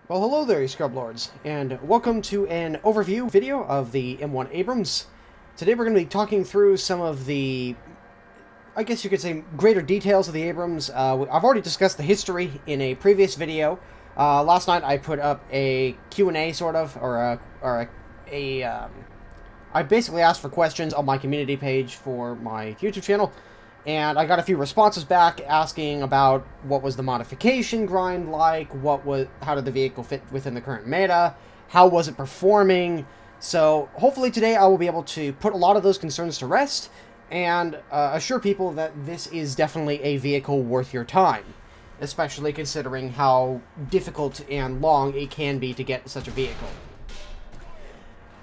Well, hello there, you scrub lords, and welcome to an overview video of the M1 Abrams. Today we're going to be talking through some of the, I guess you could say, greater details of the Abrams. I've already discussed the history in a previous video. Last night I put up a Q&A, sort of, I basically asked for questions on my community page for my YouTube channel, and I got a few responses back asking about what was the modification grind like, how did the vehicle fit within the current meta, how was it performing. So hopefully today I will be able to put a lot of those concerns to rest and assure people that this is definitely a vehicle worth your time, especially considering how difficult and long it can be to get such a vehicle.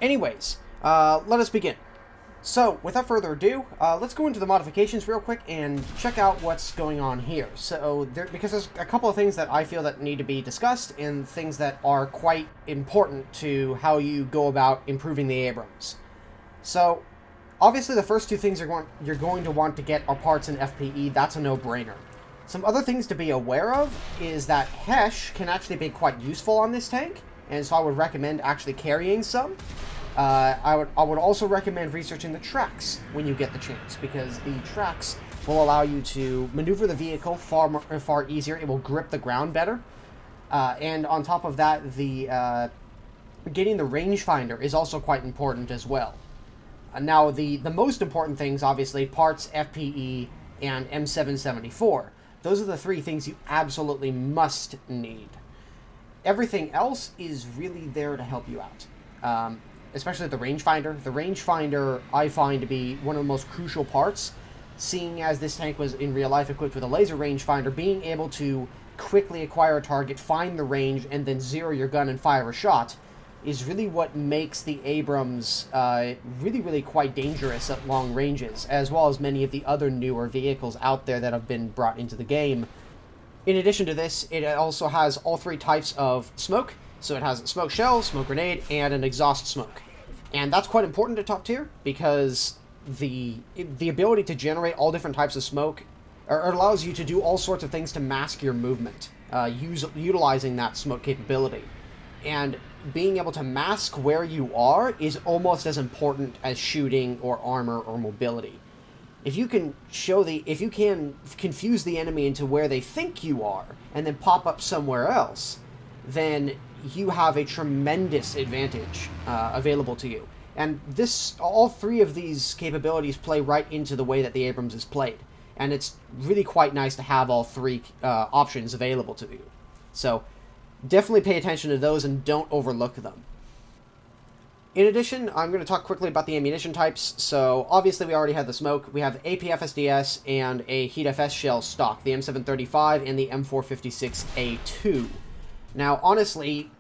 Anyways, let us begin. So, without further ado, let's go into the modifications real quick and check out what's going on here. So, because there's a couple of things that I feel that need to be discussed and things that are quite important to how you go about improving the Abrams. So, obviously the first two things you're going to want to get are parts and FPE. That's a no-brainer. Some other things to be aware of is that Hesh can actually be quite useful on this tank, and so I would recommend actually carrying some. I would also recommend researching the tracks when you get the chance, because the tracks will allow you to maneuver the vehicle far easier. It will grip the ground better, and on top of that, getting the rangefinder is also quite important as well. Now, the most important things, obviously, parts, FPE, and M774. Those are the three things you absolutely must need. Everything else is really there to help you out. Especially the rangefinder. The rangefinder I find to be one of the most crucial parts, seeing as this tank was in real life equipped with a laser rangefinder. Being able to quickly acquire a target, find the range, and then zero your gun and fire a shot is really what makes the Abrams really quite dangerous at long ranges, as well as many of the other newer vehicles out there that have been brought into the game. In addition to this, it also has all three types of smoke. So it has a smoke shell, smoke grenade, and an exhaust smoke. And that's quite important at top tier, because the ability to generate all different types of smoke allows you to do all sorts of things to mask your movement, utilizing that smoke capability. And being able to mask where you are is almost as important as shooting or armor or mobility. If you can confuse the enemy into where they think you are, and then pop up somewhere else, then you have a tremendous advantage available to you. And all three of these capabilities play right into the way that the Abrams is played. And it's really quite nice to have all three options available to you. So definitely pay attention to those and don't overlook them. In addition, I'm going to talk quickly about the ammunition types. So obviously we already had the smoke. We have APFSDS and a HeatFS shell stock, the M735 and the M456A2. Now, honestly,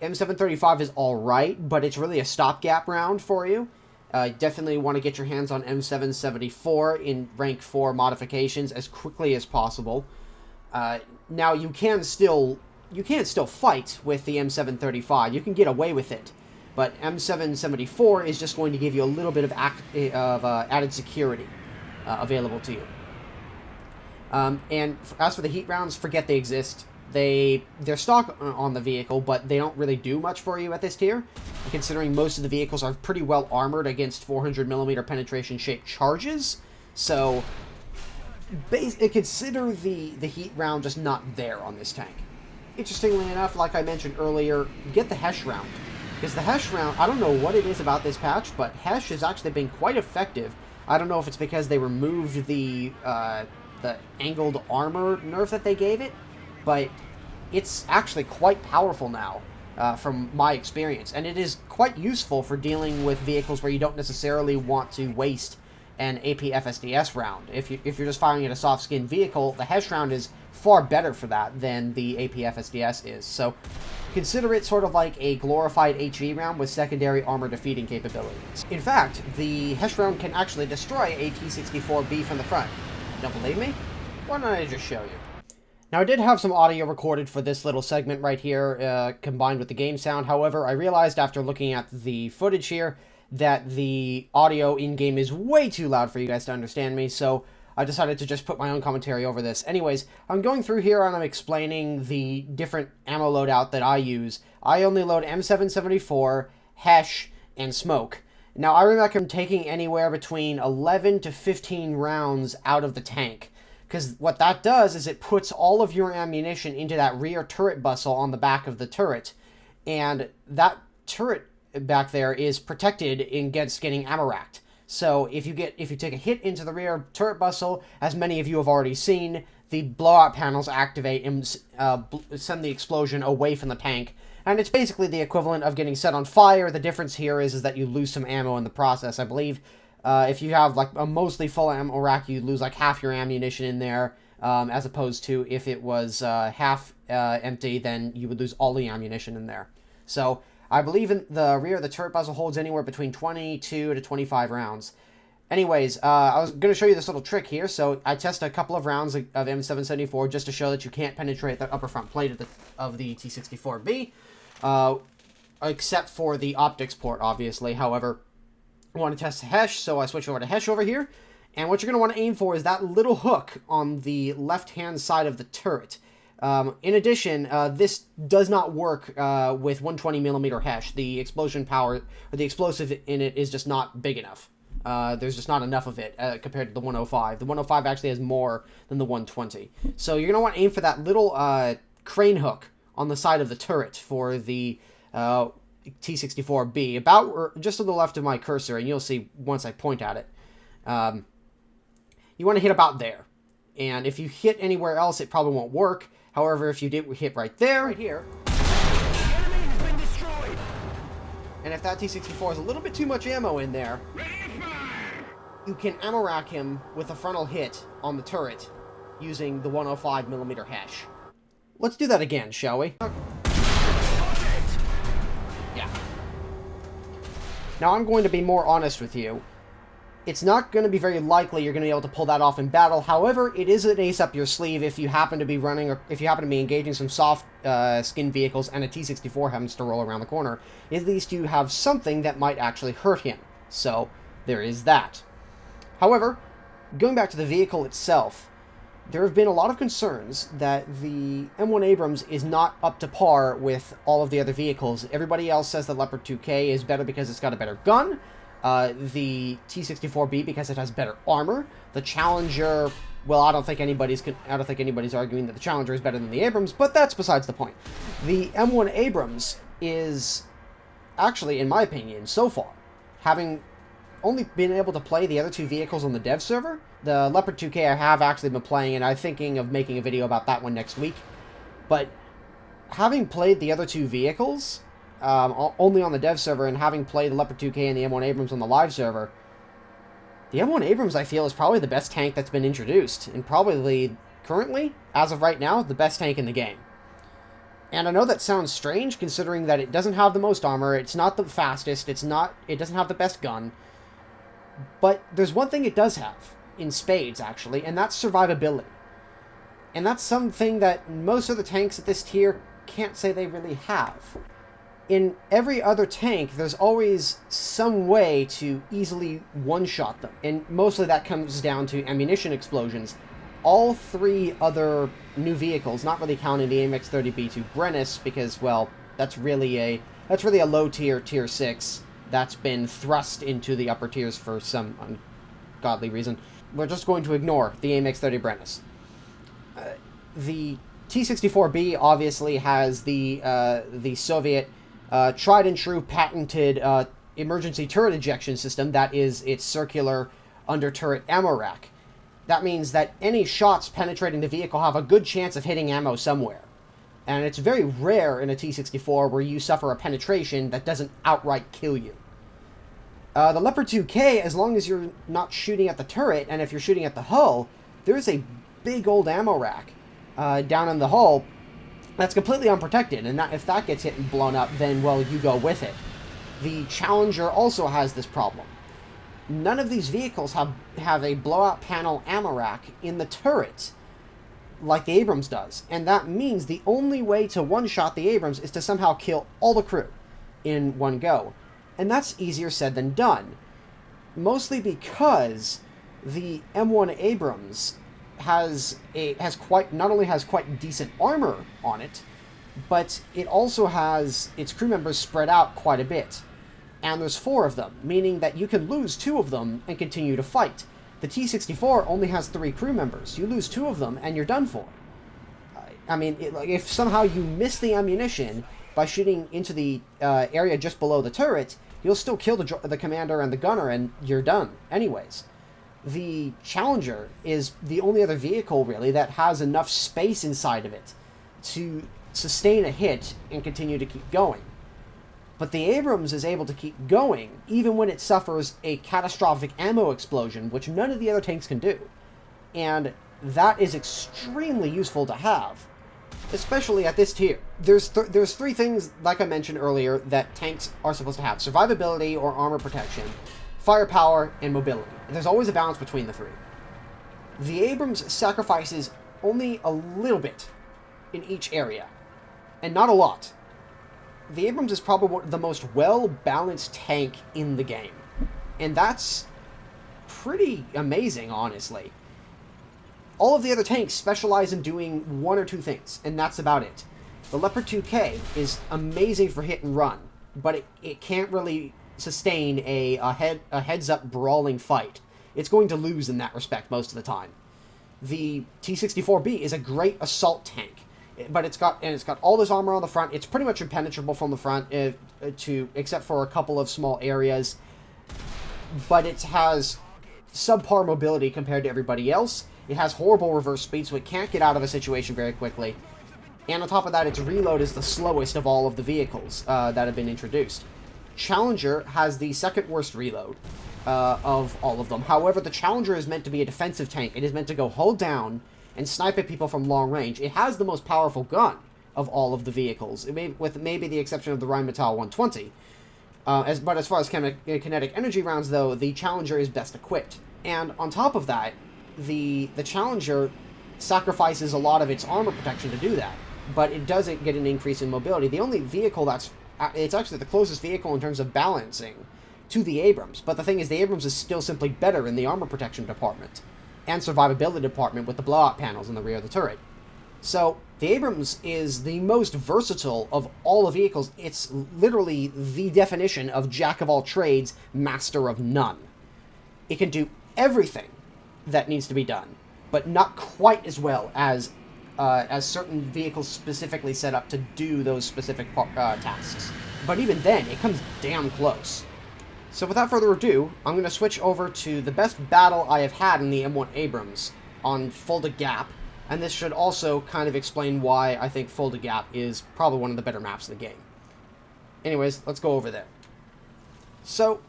M735 is alright, but it's really a stopgap round for you. Definitely want to get your hands on M774 in rank 4 modifications as quickly as possible. Now, you can still fight with the M735. You can get away with it, but M774 is just going to give you a little bit of added security available to you. And as for the heat rounds, forget they exist. They're stock on the vehicle, but they don't really do much for you at this tier, considering most of the vehicles are pretty well armored against 400mm penetration shaped charges. So consider the heat round just not there on this tank. Interestingly enough, like I mentioned earlier, get the Hesh round, because the Hesh round, I don't know what it is about this patch, but Hesh has actually been quite effective. I don't know if it's because they removed the angled armor nerf that they gave it, but it's actually quite powerful now, from my experience. And it is quite useful for dealing with vehicles where you don't necessarily want to waste an AP-FSDS round. If you're just firing at a soft-skinned vehicle, the Hesh round is far better for that than the AP-FSDS is. So consider it sort of like a glorified HE round with secondary armor defeating capabilities. In fact, the Hesh round can actually destroy a T-64B from the front. Don't believe me? Why don't I just show you? Now, I did have some audio recorded for this little segment right here, combined with the game sound. However, I realized after looking at the footage here that the audio in-game is way too loud for you guys to understand me, so I decided to just put my own commentary over this. Anyways, I'm going through here and I'm explaining the different ammo loadout that I use. I only load M774, Hesh, and Smoke. Now, I recommend taking anywhere between 11 to 15 rounds out of the tank, because what that does is it puts all of your ammunition into that rear turret bustle on the back of the turret, and that turret back there is protected against getting ammo racked. So if you take a hit into the rear turret bustle, as many of you have already seen, the blowout panels activate and send the explosion away from the tank. And it's basically the equivalent of getting set on fire. The difference here is that you lose some ammo in the process. I believe if you have like a mostly full ammo rack, you lose like half your ammunition in there, as opposed to if it was half empty, then you would lose all the ammunition in there. So I believe in the rear of the turret bustle holds anywhere between 22 to 25 rounds. Anyways, I was going to show you this little trick here. So I tested a couple of rounds of M774 just to show that you can't penetrate the upper front plate of the T64B. Except for the optics port, obviously. However, I want to test Hesh, so I switch over to Hesh over here. And what you're going to want to aim for is that little hook on the left-hand side of the turret. In addition, this does not work with 120mm Hesh. The explosion power, or the explosive in it, is just not big enough. There's just not enough of it compared to the 105. The 105 actually has more than the 120. So you're going to want to aim for that little crane hook on the side of the turret for the T64B, about just to the left of my cursor, and you'll see once I point at it. You want to hit about there, and if you hit anywhere else, it probably won't work. However, if you did hit right there, right here, the enemy has been destroyed. And if that T64 has a little bit too much ammo in there, you can ammo rack him with a frontal hit on the turret using the 105mm Hesh. Let's do that again, shall we? Yeah. Now, I'm going to be more honest with you. It's not going to be very likely you're going to be able to pull that off in battle. However, it is an ace up your sleeve if you happen to be running, or if you happen to be engaging some soft skin vehicles and a T64 happens to roll around the corner. At least you have something that might actually hurt him. So, there is that. However, going back to the vehicle itself, there have been a lot of concerns that the M1 Abrams is not up to par with all of the other vehicles. Everybody else says the Leopard 2K is better because it's got a better gun. The T64B because it has better armor. The Challenger, well, I don't think anybody's arguing that the Challenger is better than the Abrams, but that's besides the point. The M1 Abrams is actually, in my opinion, so far, having only been able to play the other two vehicles on the dev server. The Leopard 2K I have actually been playing, and I'm thinking of making a video about that one next week. But having played the other two vehicles only on the dev server, and having played the Leopard 2K and the M1 Abrams on the live server, the M1 Abrams, I feel, is probably the best tank that's been introduced, and probably, currently, as of right now, the best tank in the game. And I know that sounds strange, considering that it doesn't have the most armor, it's not the fastest, it doesn't have the best gun, but there's one thing it does have, in spades, actually, and that's survivability. And that's something that most of the tanks at this tier can't say they really have. In every other tank, there's always some way to easily one-shot them, and mostly that comes down to ammunition explosions. All three other new vehicles, not really counting the AMX-30B2 Brennus, because, well, that's really a low tier, tier 6, that's been thrust into the upper tiers for some ungodly reason. We're just going to ignore the AMX-30 Brennus. The T64B obviously has the Soviet tried and true patented emergency turret ejection system that is its circular under turret ammo rack. That means that any shots penetrating the vehicle have a good chance of hitting ammo somewhere. And it's very rare in a T64 where you suffer a penetration that doesn't outright kill you. The Leopard 2K, as long as you're not shooting at the turret, and if you're shooting at the hull, there's a big old ammo rack down in the hull that's completely unprotected, and if that gets hit and blown up, then, well, you go with it. The Challenger also has this problem. None of these vehicles have a blowout panel ammo rack in the turret like the Abrams does, and that means the only way to one-shot the Abrams is to somehow kill all the crew in one go. And that's easier said than done, mostly because The M1 Abrams not only has quite decent armor on it, but it also has its crew members spread out quite a bit. And there's 4 of them, meaning that you can lose 2 of them and continue to fight. The T-64 only has 3 crew members. You lose 2 of them and you're done for. I mean, if somehow you miss the ammunition by shooting into the area just below the turret, you'll still kill the commander and the gunner and you're done anyways. The Challenger is the only other vehicle, really, that has enough space inside of it to sustain a hit and continue to keep going. But the Abrams is able to keep going even when it suffers a catastrophic ammo explosion, which none of the other tanks can do. And that is extremely useful to have, especially at this tier. There's 3 things, like I mentioned earlier, that tanks are supposed to have: survivability or armor protection, firepower, and mobility. There's always a balance between the 3. The Abrams sacrifices only a little bit in each area, and not a lot. The Abrams is probably the most well-balanced tank in the game, and that's pretty amazing, honestly. All of the other tanks specialize in doing 1 or 2 things, and that's about it. The Leopard 2K is amazing for hit and run, but it can't really sustain a heads-up brawling fight. It's going to lose in that respect most of the time. The T-64B is a great assault tank, but it's got all this armor on the front. It's pretty much impenetrable from the front, except for a couple of small areas. But it has subpar mobility compared to everybody else. It has horrible reverse speed, so it can't get out of a situation very quickly. And on top of that, its reload is the slowest of all of the vehicles that have been introduced. Challenger has the second worst reload of all of them. However, the Challenger is meant to be a defensive tank. It is meant to go hold down and snipe at people from long range. It has the most powerful gun of all of the vehicles, with maybe the exception of the Rheinmetall 120. But as far as kinetic energy rounds, though, the Challenger is best equipped. And on top of that, the Challenger sacrifices a lot of its armor protection to do that, but it doesn't get an increase in mobility. The only vehicle it's actually the closest vehicle in terms of balancing to the Abrams, but the thing is, the Abrams is still simply better in the armor protection department and survivability department with the blowout panels in the rear of the turret. So the Abrams is the most versatile of all the vehicles. It's literally the definition of jack of all trades, master of none. It can do everything that needs to be done, but not quite as well as certain vehicles specifically set up to do those specific tasks. But even then, it comes damn close. So without further ado, I'm going to switch over to the best battle I have had in the M1 Abrams on Fulda Gap, and this should also kind of explain why I think Fulda Gap is probably one of the better maps in the game. Anyways, let's go over there. So,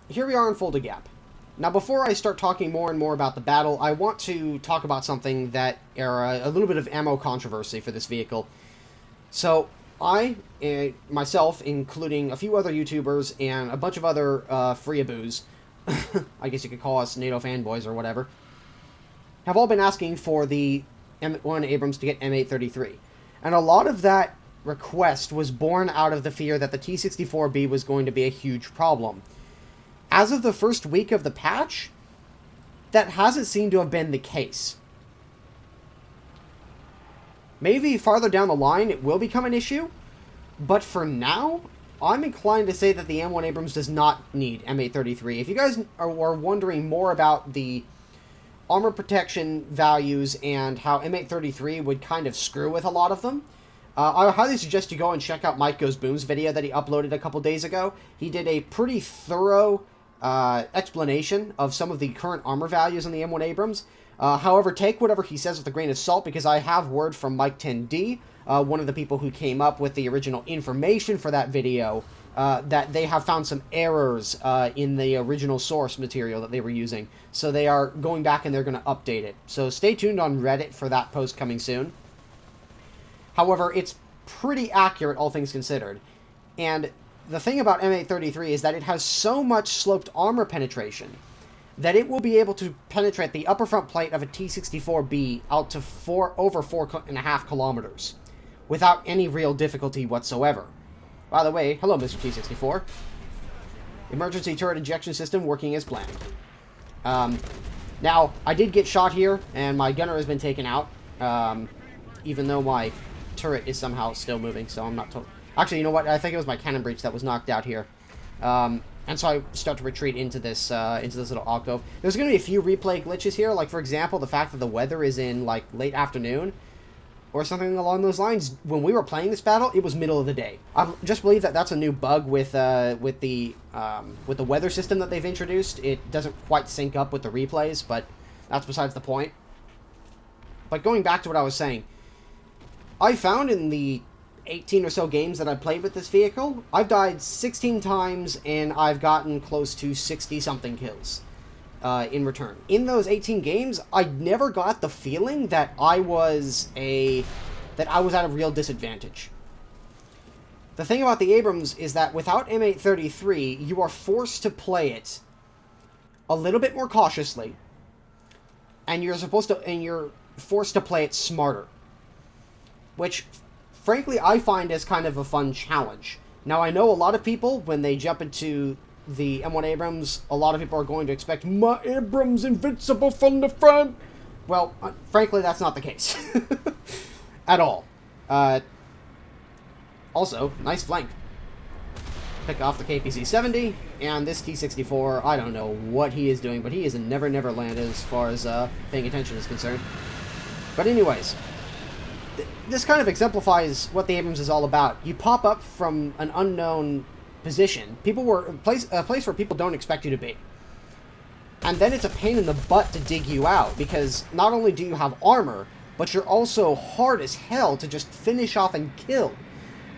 here we are in Fulda Gap. Now, before I start talking more and more about the battle, I want to talk about something that a little bit of ammo controversy for this vehicle. So, I, myself, including a few other YouTubers and a bunch of other freeaboos, I guess you could call us NATO fanboys or whatever, have all been asking for the M1 Abrams to get M833. And a lot of that request was born out of the fear that the T-64B was going to be a huge problem. As of the first week of the patch, that hasn't seemed to have been the case. Maybe farther down the line it will become an issue, but for now, I'm inclined to say that the M1 Abrams does not need M833. If you guys are wondering more about the armor protection values and how M833 would kind of screw with a lot of them, I highly suggest you go and check out MikeGoesBoom's video that he uploaded a couple days ago. He did a pretty thorough explanation of some of the current armor values on the M1 Abrams. However, take whatever he says with a grain of salt, because I have word from Mike10D, one of the people who came up with the original information for that video, that they have found some errors in the original source material that they were using. So they are going back and they're going to update it. So stay tuned on Reddit for that post coming soon. However, it's pretty accurate, all things considered. And the thing about M833 is that it has so much sloped armor penetration that it will be able to penetrate the upper front plate of a T-64B out to over 4.5 kilometers without any real difficulty whatsoever. By the way, hello, Mr. T-64. Emergency turret ejection system working as planned. Now, I did get shot here, and my gunner has been taken out, even though my turret is somehow still moving, so I'm not told. Actually, you know what? I think it was my cannon breach that was knocked out here. And so I start to retreat into this little alcove. There's going to be a few replay glitches here, like, for example, the fact that the weather is in, like, late afternoon, or something along those lines. When we were playing this battle, it was middle of the day. I just believe that that's a new bug with the weather system that they've introduced. It doesn't quite sync up with the replays, but that's besides the point. But going back to what I was saying, I found in the 18 or so games that I've played with this vehicle, I've died 16 times, and I've gotten close to 60-something kills in return. In those 18 games, I never got the feeling that I was at a real disadvantage. The thing about the Abrams is that without M833, you are forced to play it a little bit more cautiously, and you're forced to play it smarter, which frankly, I find as kind of a fun challenge. Now, I know a lot of people, when they jump into the M1 Abrams, a lot of people are going to expect, my Abrams invincible from the front. Well, frankly, that's not the case. At all. Also, nice flank. Pick off the KPZ-70, and this T-64, I don't know what he is doing, but he is a never land as far as paying attention is concerned. But anyways, this kind of exemplifies what the Abrams is all about. You pop up from an unknown position, a place where people don't expect you to be, and then it's a pain in the butt to dig you out, because not only do you have armor, but you're also hard as hell to just finish off and kill.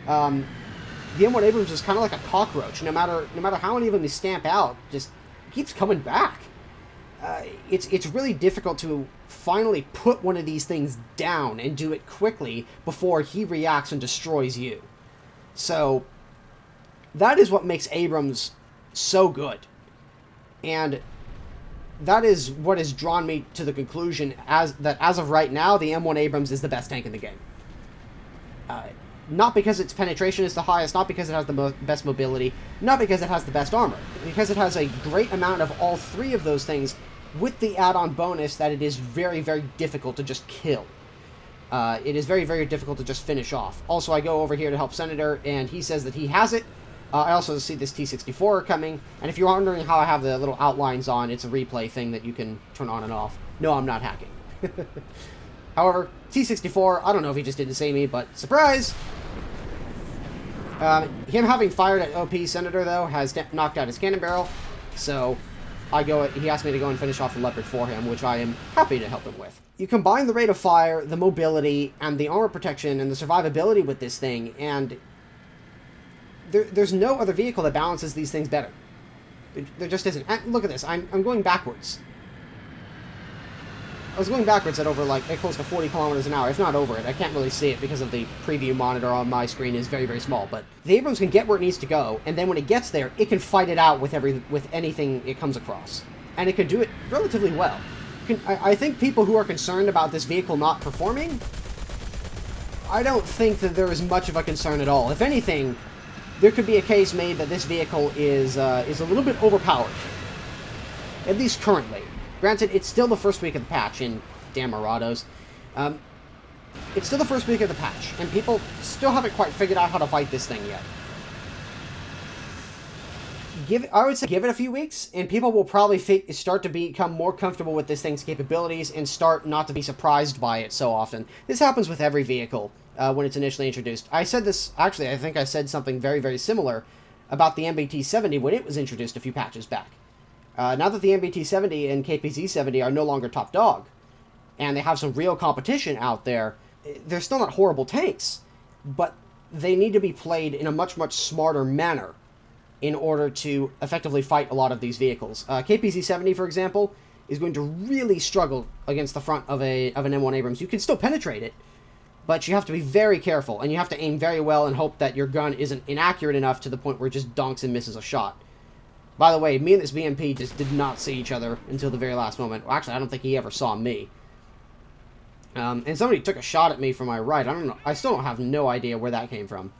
The M1 Abrams is kind of like a cockroach. No matter how many of them you stamp out, just keeps coming back. It's really difficult to finally put one of these things down and do it quickly before he reacts and destroys you. So that is what makes Abrams so good. And that is what has drawn me to the conclusion that as of right now, the M1 Abrams is the best tank in the game. Not because its penetration is the highest, not because it has the best mobility, not because it has the best armor, because it has a great amount of all three of those things, with the add-on bonus that it is very, very difficult to just kill. It is very, very difficult to just finish off. Also, I go over here to help Senator, and he says that he has it. I also see this T-64 coming, and if you're wondering how I have the little outlines on, it's a replay thing that you can turn on and off. No, I'm not hacking. However, T-64, I don't know if he just didn't say me, but surprise! Him having fired at OP Senator, though, has knocked out his cannon barrel, so he asked me to go and finish off the Leopard for him, which I am happy to help him with. You combine the rate of fire, the mobility, and the armor protection, and the survivability with this thing, and there's no other vehicle that balances these things better. There just isn't. And look at this. I'm going backwards. I was going backwards at over, at close to 40 kilometers an hour, if not over it. I can't really see it because of the preview monitor on my screen is very, very small. But the Abrams can get where it needs to go, and then when it gets there, it can fight it out with anything it comes across. And it can do it relatively well. I think people who are concerned about this vehicle not performing, I don't think that there is much of a concern at all. If anything, there could be a case made that this vehicle is a little bit overpowered. At least currently. Granted, it's still the first week of the patch in damn Marados. It's still the first week of the patch, and people still haven't quite figured out how to fight this thing yet. I would say give it a few weeks, and people will probably start to become more comfortable with this thing's capabilities and start not to be surprised by it so often. This happens with every vehicle when it's initially introduced. I said this, actually, I think I said something very, very similar about the MBT-70 when it was introduced a few patches back. Now that the MBT-70 and KPZ-70 are no longer top dog, and they have some real competition out there, they're still not horrible tanks, but they need to be played in a much, much smarter manner in order to effectively fight a lot of these vehicles. KPZ-70, for example, is going to really struggle against the front of an M1 Abrams. You can still penetrate it, but you have to be very careful, and you have to aim very well and hope that your gun isn't inaccurate enough to the point where it just donks and misses a shot. By the way, me and this BMP just did not see each other until the very last moment. Well, actually, I don't think he ever saw me. And somebody took a shot at me from my right. I don't know. I still have no idea where that came from.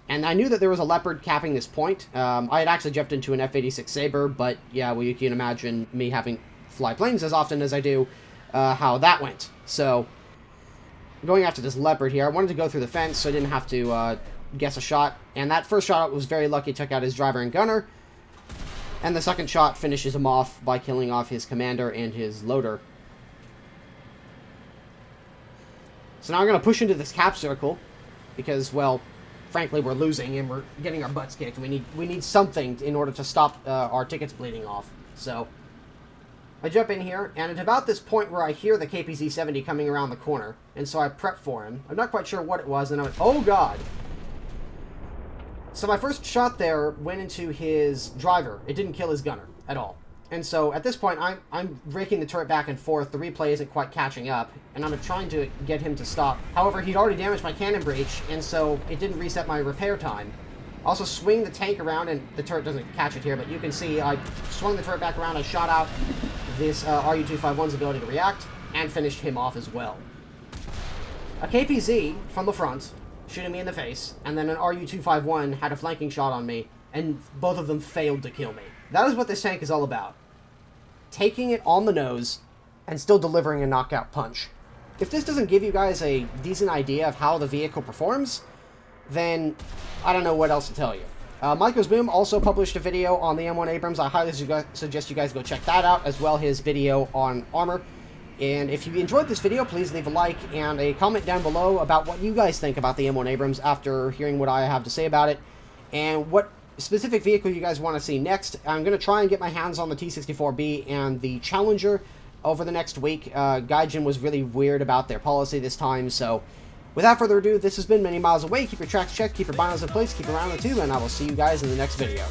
And I knew that there was a Leopard capping this point. I had actually jumped into an F-86 Sabre, but yeah, well, you can imagine me having fly planes as often as I do, how that went. So, going after this Leopard here, I wanted to go through the fence so I didn't have to guess a shot. And that first shot was very lucky, took out his driver and gunner. And the second shot finishes him off by killing off his commander and his loader. So now I'm going to push into this cap circle, because, well, frankly, we're losing and we're getting our butts kicked. We need something in order to stop our tickets bleeding off. So I jump in here, and at about this point where I hear the KPZ-70 coming around the corner, and so I prep for him. I'm not quite sure what it was, and I went, oh god! So my first shot there went into his driver. It didn't kill his gunner at all. And so at this point, I'm raking the turret back and forth. The replay isn't quite catching up, and I'm trying to get him to stop. However, he'd already damaged my cannon breech, and so it didn't reset my repair time. Also swing the tank around, and the turret doesn't catch it here, but you can see I swung the turret back around, I shot out this RU-251's ability to react, and finished him off as well. A KPZ from the front, shooting me in the face, and then an RU-251 had a flanking shot on me, and both of them failed to kill me. That is what this tank is all about. Taking it on the nose, and still delivering a knockout punch. If this doesn't give you guys a decent idea of how the vehicle performs, then I don't know what else to tell you. MikeGoesBoom also published a video on the M1 Abrams. I highly suggest you guys go check that out, as well as his video on armor. And if you enjoyed this video, please leave a like and a comment down below about what you guys think about the M1 Abrams after hearing what I have to say about it, and what specific vehicle you guys want to see next. I'm going to try and get my hands on the T-64B and the Challenger over the next week. Gaijin was really weird about their policy this time, so without further ado, this has been Many Miles Away. Keep your tracks checked, keep your binos in place, keep around the tube, and I will see you guys in the next video.